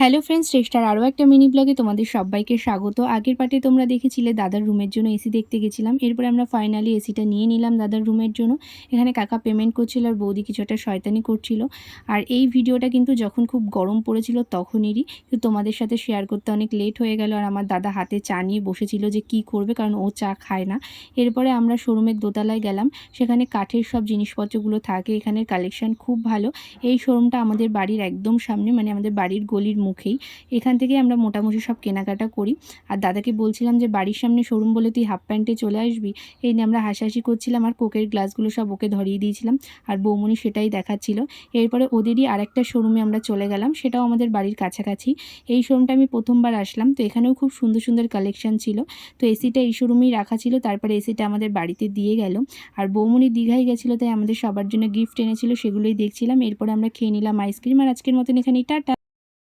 Hello friends, চেষ্টার আরও একটা মিনি ব্লগে তোমাদের সবাইকে স্বাগত। আগের পার্টে তোমরা দেখেছিলে দাদার রুমের জন্য এসি দেখতে গেছিলাম। এরপরে আমরা ফাইনালি এসিটা নিয়ে নিলাম দাদার রুমের জন্য। এখানে কাকা পেমেন্ট করছিল আর বৌদি কিছু একটা শয়তানি করছিল। আর এই ভিডিওটা কিন্তু যখন খুব গরম পড়েছিল তখনেরই, তো তোমাদের সাথে শেয়ার করতে অনেক লেট হয়ে গেল। আর আমার দাদা হাতে চা নিয়ে বসেছিল যে কি করবে, কারণ ও চা খায় না। এরপরে আমরা শোরুমের দোতলায় গেলাম, সেখানে কাঠের সব জিনিসপত্রগুলো থাকে। এখানের কালেকশন খুব ভালো। এই শোরুমটা আমাদের বাড়ির একদম সামনে, মানে আমাদের বাড়ির গলির মুখেই। এখান থেকে আমরা মোটামুটি সব কেনাকাটা করি। আর দাদাকে বলছিলাম যে বাড়ির সামনে শোরুম বলে তুই হাফ প্যান্টে চলে আসবি, এই নিয়ে আমরা হাসাহাসি করছিলাম। আর কোকের গ্লাসগুলো সব ওকে ধরিয়ে দিয়েছিলাম, আর বৌমনি সেটাই দেখাচ্ছিল। এরপরে ওদেরই আরেকটা শোরুমে আমরা চলে গেলাম, সেটাও আমাদের বাড়ির কাছাকাছি। এই শোরুমটা আমি প্রথমবার আসলাম, তো এখানেও খুব সুন্দর সুন্দর কালেকশন ছিল। তো এসিটা এই শোরুমেই রাখা ছিল, তারপরে এসিটা আমাদের বাড়িতে দিয়ে গেল। আর বৌমনি দীঘায় গেছিলো, তাই আমাদের সবার জন্য গিফট এনেছিল, সেগুলোই দেখছিলাম। এরপরে আমরা খেয়ে নিলাম আইসক্রিম। আর আজকের মতন এখানেই টাটা।